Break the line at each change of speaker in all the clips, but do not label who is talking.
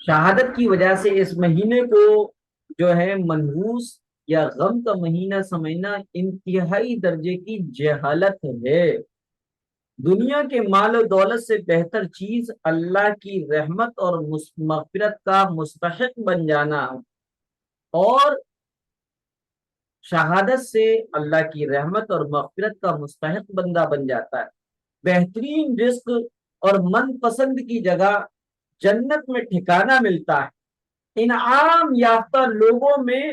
شہادت کی وجہ سے اس مہینے کو جو ہے منحوس یا غم کا مہینہ سمجھنا انتہائی درجے کی جہالت ہے۔ دنیا کے مال و دولت سے بہتر چیز اللہ کی رحمت اور مغفرت کا مستحق بن جانا، اور شہادت سے اللہ کی رحمت اور مغفرت کا مستحق بندہ بن جاتا ہے۔ بہترین رزق اور من پسند کی جگہ جنت میں ٹھکانہ ملتا ہے۔ انعام یافتہ لوگوں میں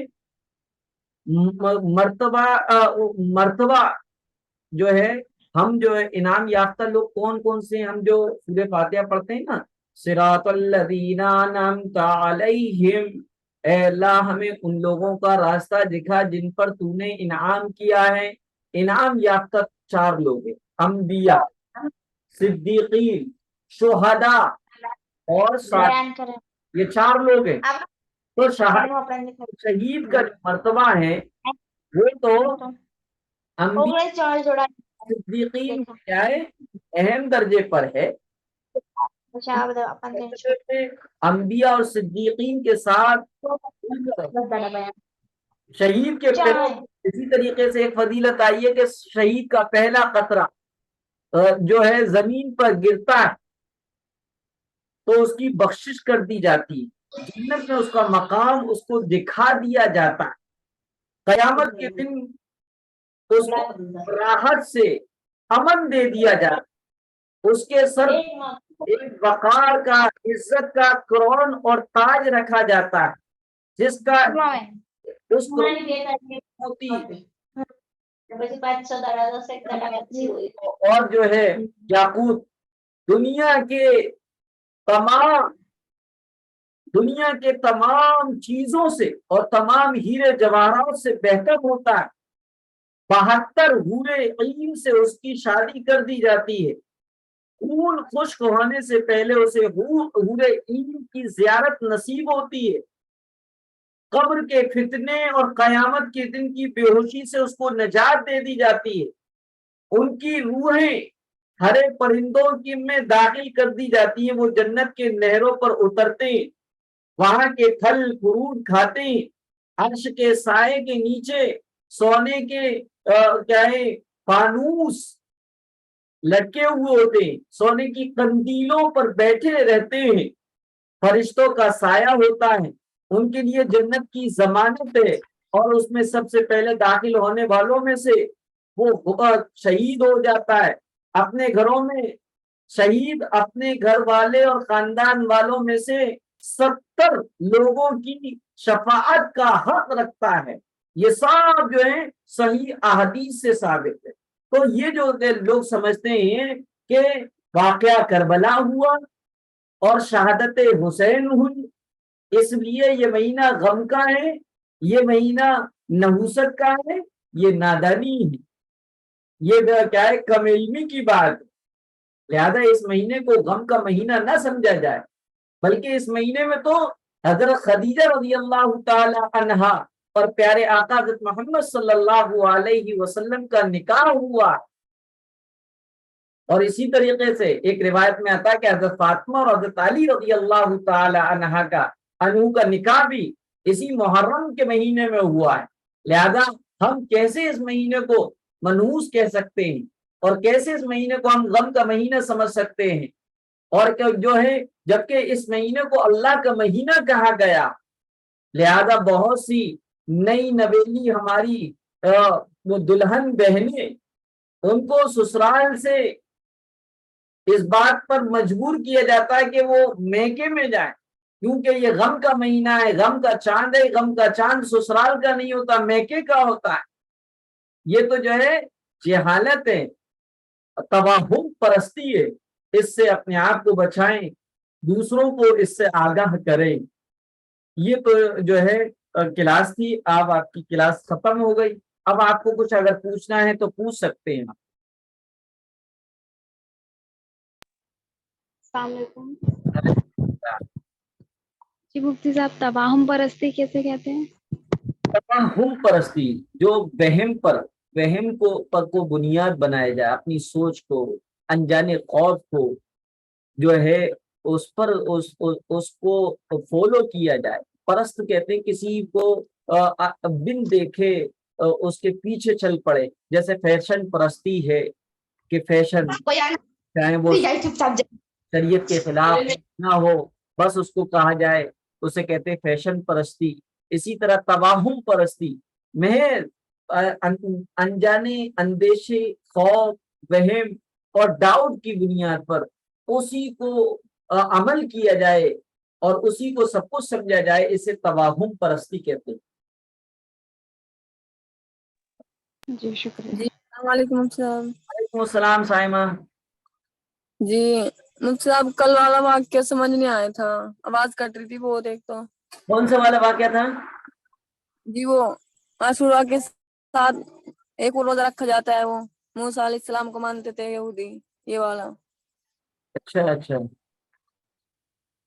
مرتبہ مرتبہ جو ہے، ہم جو ہے انعام یافتہ لوگ کون کون سے ہیں؟ ہم جو سورہ فاتحہ پڑھتے ہیں نا، صراط الذین انعمت علیہم، اے اللہ ہمیں ان لوگوں کا راستہ دکھا جن پر تو نے انعام کیا ہے۔ انعام یافتہ چار لوگ ہیں: انبیاء، صدیقین، شہداء اور صالحین، یہ چار لوگ ہیں۔ تو شہید کا جو مرتبہ ہے وہ تو انبیاء صدیقین کیا ہے، اہم درجے پر ہے۔ انبیاء اور صدیقین کے ساتھ شہید کے اسی طریقے سے ایک فضیلت آئی ہے کہ شہید کا پہلا قطرہ جو ہے زمین پر گرتا ہے تو اس کی بخشش کر دی جاتی ہے، جنت میں اس کا مقام اس کو دکھا دیا جاتا ہے، قیامت کے دن اس کو راحت سے امن دے دیا جاتا ہے، اس کے سر ایک وقار کا، عزت کا کرون اور تاج رکھا جاتا ہے جس کا اس ہوتی اور جو ہے یاقوت تمام دنیا کے تمام چیزوں سے اور تمام ہیرے جواہرات سے بہتر ہوتا ہے۔ 72 حور عین سے اس کی شادی کر دی جاتی ہے۔ خون خشک ہونے سے پہلے اسے حور عین کی زیارت نصیب ہوتی ہے۔ قبر کے فتنے اور قیامت کے دن کی بے ہوشی سے اس کو نجات دے دی جاتی ہے۔ ان کی روحیں ہرے پرندوں کی میں داخل کر دی جاتی ہیں، وہ جنت کے نہروں پر اترتے ہیں، وہاں کے پھل فروٹ کھاتے ہیں، عرش کے سائے کے نیچے سونے کے کیا ہے فانوس لٹکے ہوئے ہوتے ہیں، سونے کی قندیلوں پر بیٹھے رہتے ہیں، فرشتوں کا سایہ ہوتا ہے، ان کے لیے جنت کی ضمانت ہے، اور اس میں سب سے پہلے داخل ہونے والوں میں سے وہ شہید ہو جاتا ہے۔ اپنے گھروں میں شہید اپنے گھر والے اور خاندان والوں میں سے 70 لوگوں کی شفاعت کا حق رکھتا ہے۔ یہ سب جو ہے صحیح احادیث سے ثابت ہے۔ تو یہ جو لوگ سمجھتے ہیں کہ واقعہ کربلا ہوا اور شہادت حسین ہوئی اس لیے یہ مہینہ غم کا ہے، یہ مہینہ نحوست کا ہے، یہ نادانی ہے، یہ کیا ہے کم علمی کی بات ہے۔ لہذا اس مہینے کو غم کا مہینہ نہ سمجھا جائے، بلکہ اس مہینے میں تو حضرت خدیجہ رضی اللہ تعالی عنہا اور پیارے آقا حضرت محمد صلی اللہ علیہ وسلم کا نکاح ہوا، اور اسی طریقے سے ایک روایت میں آتا ہے کہ حضرت فاطمہ اور حضرت علی رضی اللہ تعالی عنہ کا نکاح بھی اسی محرم کے مہینے میں ہوا ہے۔ لہذا ہم کیسے اس مہینے کو منحوس کہہ سکتے ہیں، اور کیسے اس مہینے کو ہم غم کا مہینہ سمجھ سکتے ہیں، اور جو ہے جبکہ اس مہینے کو اللہ کا مہینہ کہا گیا۔ لہذا بہت سی نئی نویلی ہماری وہ دلہن بہنیں، ان کو سسرال سے اس بات پر مجبور کیا جاتا ہے کہ وہ میکے میں جائیں، کیونکہ یہ غم کا مہینہ ہے، غم کا چاند ہے، غم کا چاند سسرال کا نہیں ہوتا، میکے کا ہوتا ہے۔ یہ تو جو ہے جہالت ہے، توہم پرستی ہے، اس سے اپنے آپ کو بچائیں، دوسروں کو اس سے آگاہ کریں۔ یہ تو جو ہے کلاس تھی، اب آپ کی کلاس ختم ہو گئی۔ اب آپ کو کچھ اگر پوچھنا ہے تو پوچھ سکتے ہیں۔
السلام علیکم جی مفتی صاحب، تباہم پرستی کیسے کہتے ہیں؟
توہم پرستی جو وہم کو بنیاد بنایا جائے، اپنی سوچ کو، انجانے خوف کو جو ہے اس پر اس کو فالو کیا جائے. پرست کہتے ہیں کسی کو بن دیکھے اس کے پیچھے چل پڑے. جیسے فیشن پرستی ہے کہ فیشن چاہے وہ شریعت کے خلاف نہ ہو بس اس کو کہا جائے, اسے کہتے ہیں فیشن پرستی. اسی طرح توہم پرستی, محض انجانے اندیشے, خوف, وہم اور ڈاؤٹ کی بنیاد پر اسی کو عمل کیا جائے اور اسی کو سب کچھ سمجھا جائے, اسے توہم پرستی کہتے ہیں.
جی شکریہ.
جی وعلیکم السلام.
وعلیکم السلام سائمہ.
جی مجھ سے اب کل والا واقعہ سمجھ نہیں آیا تھا, آواز کٹ رہی تھی بہت. ایک تو
کون سا والا واقعہ تھا؟
جی وہ عاشورہ کے ساتھ ایک اور روزہ رکھا جاتا ہے, وہ موسیٰ علیہ السلام کو مانتے تھے یہودی, یہ والا.
اچھا اچھا,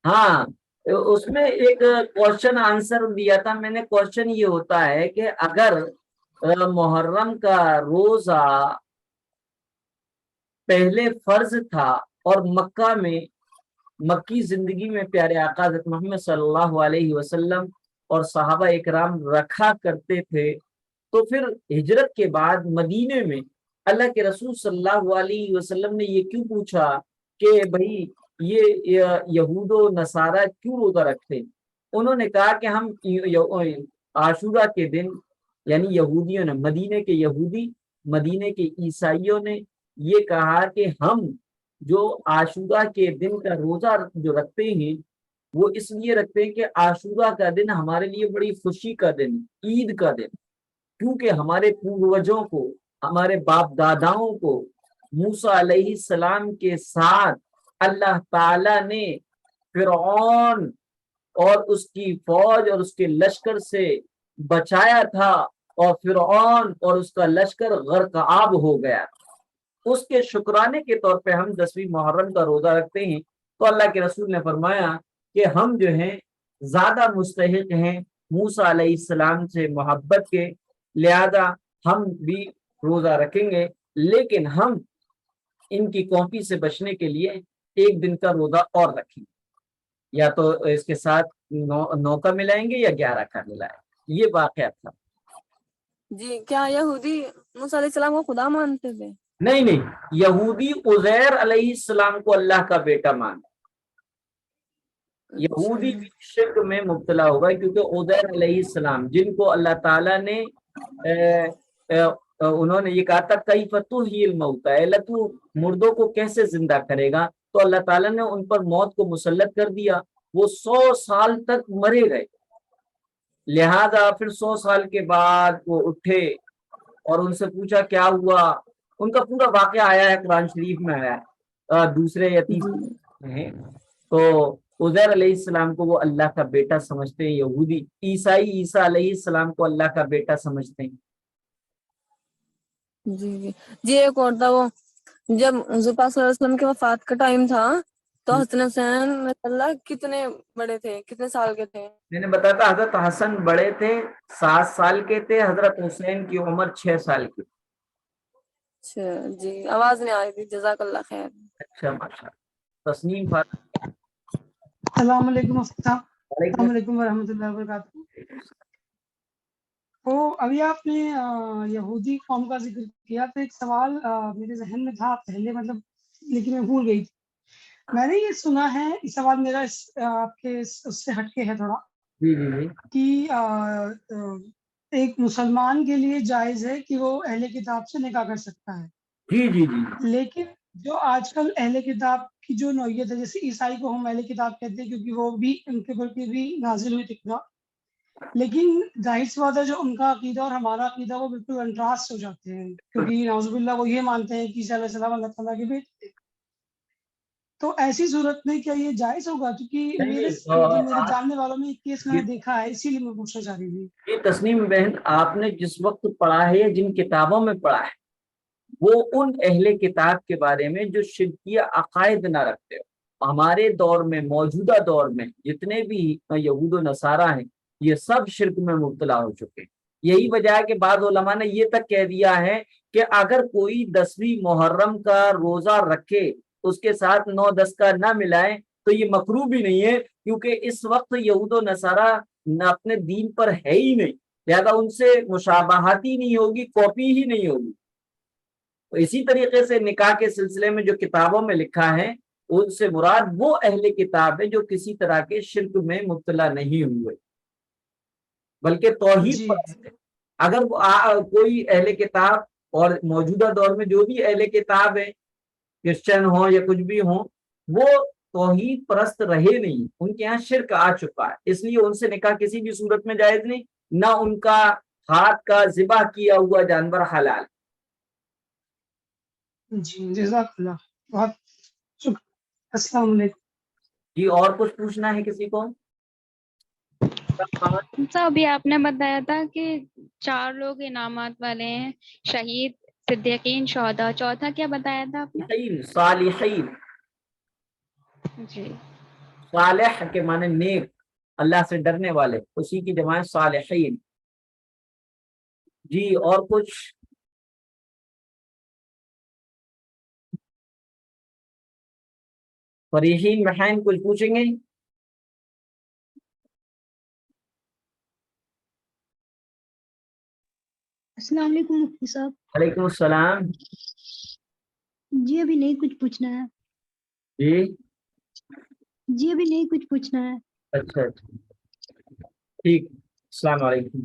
ہاں اس میں ایک کوشچن آنسر دیا تھا میں نے. کوشچن یہ ہوتا ہے کہ اگر محرم کا روزہ پہلے فرض تھا اور مکہ میں مکی زندگی میں پیارے آقا حضرت محمد صلی اللہ علیہ وسلم اور صحابہ اکرام رکھا کرتے تھے, تو پھر ہجرت کے بعد مدینے میں اللہ کے رسول صلی اللہ علیہ وسلم نے یہ کیوں پوچھا کہ بھائی یہ یہود و نصارہ کیوں روزہ رکھتے ہیں؟ انہوں نے کہا کہ ہم عاشورہ کے دن, یعنی یہودیوں نے, مدینے کے یہودی, مدینے کے عیسائیوں نے یہ کہا کہ ہم جو عاشورہ کے دن کا روزہ جو رکھتے ہیں وہ اس لیے رکھتے ہیں کہ عاشورہ کا دن ہمارے لیے بڑی خوشی کا دن, عید کا دن, کیونکہ ہمارے پوروجوں کو, ہمارے باپ داداؤں کو موسیٰ علیہ السلام کے ساتھ اللہ تعالی نے فرعون اور اس کی فوج اور اس کے لشکر سے بچایا تھا, اور فرعون اور اس کا لشکر غرق آب ہو گیا. اس کے شکرانے کے طور پہ ہم 10ویں محرم کا روزہ رکھتے ہیں. تو اللہ کے رسول نے فرمایا کہ ہم جو ہیں زیادہ مستحق ہیں موسیٰ علیہ السلام سے محبت کے, لہذا ہم بھی روزہ رکھیں گے, لیکن ہم ان کی کاپی سے بچنے کے لیے ایک دن کا روزہ اور رکھیں گے, یا تو اس کے ساتھ 9 کا ملائیں گے یا 11 کا ملائیں گے. یہ واقعہ تھا.
جی کیا یہودی موسیٰ علیہ السلام کو خدا مانتے تھے؟
نہیں نہیں, یہودی عزیر علیہ السلام کو اللہ کا بیٹا مانتے. یہودی بھی شرک میں مبتلا ہوگا, کیونکہ عزیر علیہ السلام جن کو اللہ تعالیٰ نے انہوں نے یہ کہا تھا کیف تحیی الموتى, اللہ تو مردوں کو کیسے زندہ کرے گا, تو اللہ تعالیٰ نے ان پر موت کو مسلط کر دیا, وہ 100 سال تک مرے گئے. لہذا پھر 100 سال کے بعد وہ اٹھے اور ان سے پوچھا کیا ہوا. ان کا پورا واقعہ آیا ہے قرآن شریف میں, آیا ہے دوسرے یا تیسرے ہیں. تو عزیر علیہ السلام کو وہ اللہ کا بیٹا سمجھتے ہیں یہودی. عیسائی عیسیٰ علیہ السلام کو اللہ کا بیٹا سمجھتے ہیں.
جی جی جی ایک اور تھا, وہ جب حضور پاک صلی اللہ علیہ وسلم کے وفات کا ٹائم تھا تو حسن حسین اللہ کتنے بڑے تھے, کتنے سال کے تھے؟
میں نے بتایا تھا حضرت حسن بڑے تھے, 7 سال کے تھے. حضرت حسین کی عمر 6 سال کی.
اچھا جی, آواز نہیں آ رہی تھی. جزاک اللہ خیر.
اچھا ماشاء اللہ. تسنیم فاطمہ.
السلام علیکم. السلام
وعلیکم
علیکم ورحمۃ اللہ وبرکاتہ. تو ابھی آپ نے یہودی قوم کا ذکر کیا, تو ایک سوال میرے ذہن میں تھا پہلے, مطلب لیکن میں بھول گئی. میں نے یہ سنا ہے, یہ سوال میرا آپ کے اس سے ہٹ کے ہے تھوڑا,
جی جی جی
کہ ایک مسلمان کے لیے جائز ہے کہ وہ اہل کتاب سے نکاح کر سکتا ہے,
جی جی جی
لیکن جو آج کل اہل کتاب کی جو نوعیت ہے, جیسے عیسائی کو ہم اہل کتاب کہتے ہیں کیونکہ وہ بھی ان کے اوپر بھی نازل ہوئی تقرا, لیکن ظاہر سی بات ہے جو ان کا عقیدہ اور ہمارا عقیدہ وہ بالکل انٹراسٹ ہو جاتے ہیں, کیونکہ نعوذ باللہ وہ یہ مانتے ہیں کہ عیسیٰ علیہ السلام اللہ تعالیٰ کے بیٹے تھے. تو ایسی صورت میں کیا یہ جائز ہوگا؟ کیونکہ میرے جاننے والوں میں ایک کیس میں نے دیکھا ہے, اسی لیے میں پوچھنا چاہ رہی تھی.
یہ تسنیم بہن, آپ نے جس وقت پڑھا ہے, جن کتابوں میں پڑھا ہے, وہ ان اہل کتاب کے بارے میں جو شرکیہ عقائد نہ رکھتے ہو. ہمارے دور میں, موجودہ دور میں جتنے بھی یہود و نصارہ ہیں, یہ سب شرک میں مبتلا ہو چکے ہیں. یہی وجہ ہے کہ بعض علماء نے یہ تک کہہ دیا ہے کہ اگر کوئی 10ویں محرم کا روزہ رکھے, اس کے ساتھ 9-10 کا نہ ملائے, تو یہ مکروہ بھی نہیں ہے، کیونکہ اس وقت یہود و نصارہ نہ اپنے دین پر ہے ہی نہیں، لہذا ان سے مشابہت ہی نہیں ہوگی، کاپی ہی نہیں ہوگی۔ تو اسی طریقے سے نکاح کے سلسلے میں جو کتابوں میں لکھا ہے ان سے مراد وہ اہل کتاب ہے جو کسی طرح کے شرک میں مبتلا نہیں ہوئے بلکہ توحید
جی
پرست ہے۔ اگر کوئی اہل کتاب، اور موجودہ دور میں جو بھی اہل کتاب ہے، کرسچن ہوں یا کچھ بھی ہوں، وہ توحید پرست رہے نہیں، ان کے ہاں شرک آ چکا ہے، اس لیے ان سے نکاح کسی بھی صورت میں جائز نہیں، نہ ان کا ہاتھ کا ذبح کیا ہوا جانور حلال۔
جی جزاک اللہ، بہت شکریہ، السلام علیکم۔
جی اور کچھ پوچھنا ہے کسی کو؟
سر ابھی آپ نے بتایا تھا کہ 4 لوگ انعامات والے ہیں، شہید، صدیقین، شہداء، چوتھا کیا بتایا تھا آپ نے؟
صالحین،
جی
صالح کے معنی نیک، اللہ سے ڈرنے والے، اسی کی جمع ہے صالحین۔ جی اور کچھ؟ فریحین محین کچھ پوچھیں گے؟
السلام علیکم مفتی صاحب۔
وعلیکم السلام۔
جی ابھی نہیں کچھ پوچھنا ہے۔
جی
جی ابھی نہیں کچھ پوچھنا ہے۔
اچھا ٹھیک، السلام علیکم۔